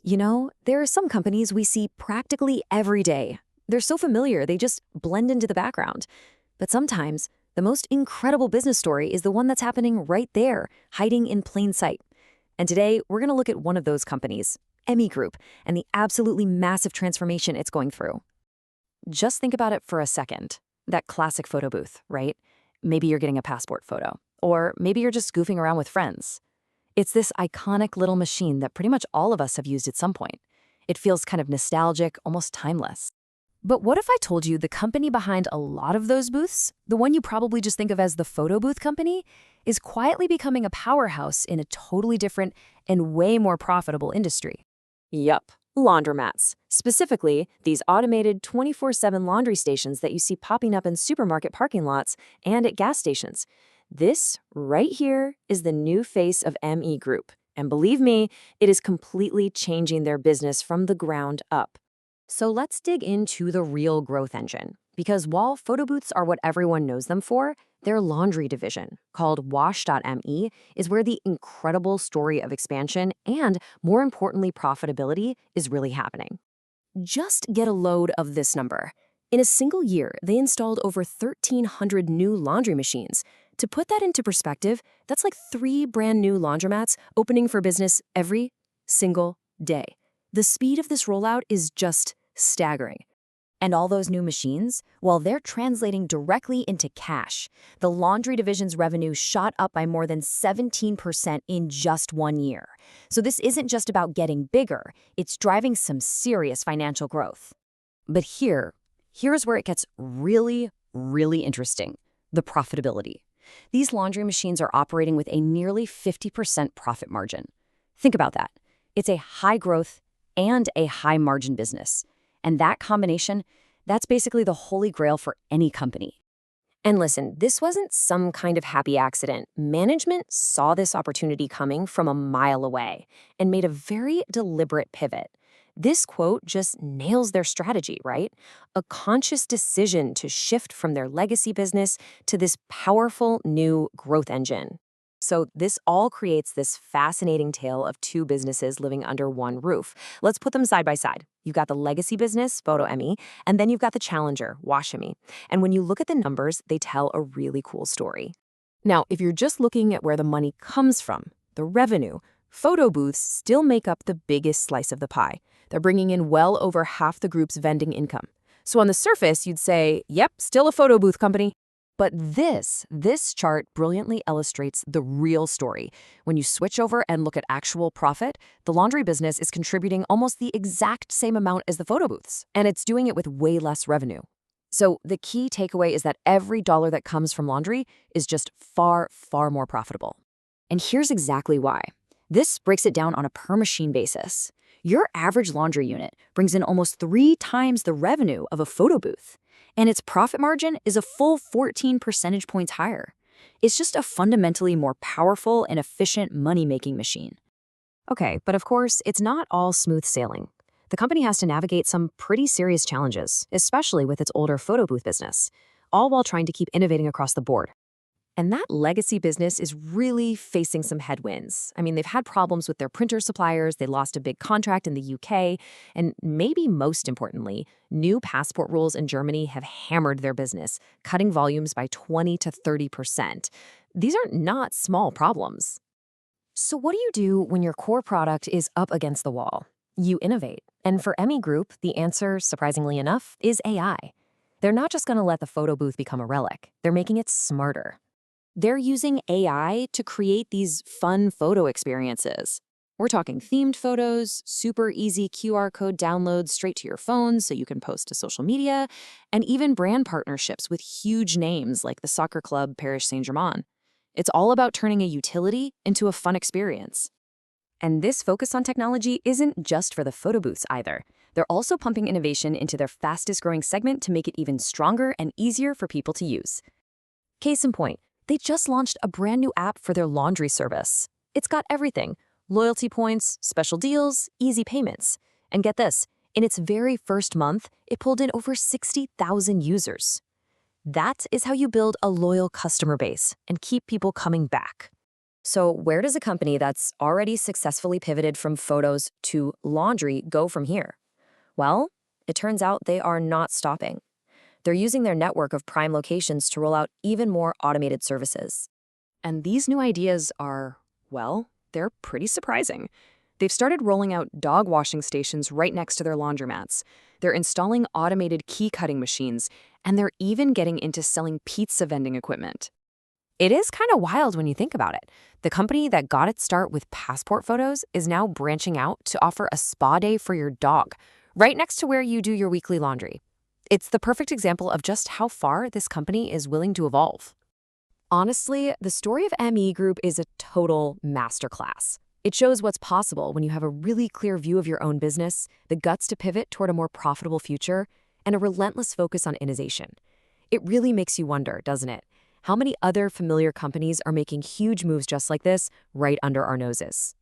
There are some companies we see practically every day. They're so familiar, they just blend into the background. But sometimes, the most incredible business story is the one that's happening right there, hiding in plain sight. And today, we're going to look at one of those companies, ME Group, and the absolutely massive transformation it's going through. Just think about it for a second. That classic photo booth, right? Maybe you're getting a passport photo, or maybe you're just goofing around with friends. It's this iconic little machine that pretty much all of us have used at some point. It feels kind of nostalgic, almost timeless. But what if I told you the company behind a lot of those booths, the one you probably just think of as the photo booth company, is quietly becoming a powerhouse in a totally different and way more profitable industry? Yup, laundromats. Specifically, these automated 24/7 laundry stations that you see popping up in supermarket parking lots and at gas stations. This, right here, is the new face of ME Group. And believe me, it is completely changing their business from the ground up. So let's dig into the real growth engine. Because while photo booths are what everyone knows them for, their laundry division, called Wash.me, is where the incredible story of expansion and, more importantly, profitability is really happening. Just get a load of this number. In a single year, they installed over 1,300 new laundry machines. To put that into perspective, that's like 3 brand new laundromats opening for business every single day. The speed of this rollout is just staggering. And all those new machines, well, they're translating directly into cash. The laundry division's revenue shot up by more than 17% in just 1 year. So this isn't just about getting bigger, it's driving some serious financial growth. But here's where it gets really, really interesting: the profitability. These laundry machines are operating with a nearly 50% profit margin. Think about that. It's a high growth and a high margin business. And that combination, that's basically the holy grail for any company. And listen, this wasn't some kind of happy accident. Management saw this opportunity coming from a mile away and made a very deliberate pivot. This quote just nails their strategy, right? A conscious decision to shift from their legacy business to this powerful new growth engine. So this all creates this fascinating tale of 2 businesses living under one roof. Let's put them side by side. You've got the legacy business, Photo.me, and then you've got the challenger, Wash.me. And when you look at the numbers, they tell a really cool story. Now, if you're just looking at where the money comes from, the revenue, photo booths still make up the biggest slice of the pie. They're bringing in well over half the group's vending income. So on the surface, you'd say, yep, still a photo booth company. But this chart brilliantly illustrates the real story. When you switch over and look at actual profit, the laundry business is contributing almost the exact same amount as the photo booths, and it's doing it with way less revenue. So the key takeaway is that every dollar that comes from laundry is just far, far more profitable. And here's exactly why. This breaks it down on a per-machine basis. Your average laundry unit brings in almost 3 times the revenue of a photo booth, and its profit margin is a full 14 percentage points higher. It's just a fundamentally more powerful and efficient money-making machine. Okay, but of course, it's not all smooth sailing. The company has to navigate some pretty serious challenges, especially with its older photo booth business, all while trying to keep innovating across the board. And that legacy business is really facing some headwinds. I mean, they've had problems with their printer suppliers, they lost a big contract in the UK, and maybe most importantly, new passport rules in Germany have hammered their business, cutting volumes by 20 to 30%. These are not small problems. So what do you do when your core product is up against the wall? You innovate. And for ME Group, the answer, surprisingly enough, is AI. They're not just going to let the photo booth become a relic. They're making it smarter. They're using AI to create these fun photo experiences. We're talking themed photos, super easy QR code downloads straight to your phone so you can post to social media, and even brand partnerships with huge names like the soccer club Paris Saint-Germain. It's all about turning a utility into a fun experience. And this focus on technology isn't just for the photo booths either. They're also pumping innovation into their fastest growing segment to make it even stronger and easier for people to use. Case in point, they just launched a brand new app for their laundry service. It's got everything: loyalty points, special deals, easy payments. And get this, in its very first month, it pulled in over 60,000 users. That is how you build a loyal customer base and keep people coming back. So, where does a company that's already successfully pivoted from photos to laundry go from here? Well, it turns out they are not stopping. They're using their network of prime locations to roll out even more automated services. And these new ideas are, well, they're pretty surprising. They've started rolling out dog washing stations right next to their laundromats. They're installing automated key cutting machines, and they're even getting into selling pizza vending equipment. It is kind of wild when you think about it. The company that got its start with passport photos is now branching out to offer a spa day for your dog, right next to where you do your weekly laundry. It's the perfect example of just how far this company is willing to evolve. Honestly, the story of ME Group is a total masterclass. It shows what's possible when you have a really clear view of your own business, the guts to pivot toward a more profitable future, and a relentless focus on innovation. It really makes you wonder, doesn't it? How many other familiar companies are making huge moves just like this right under our noses?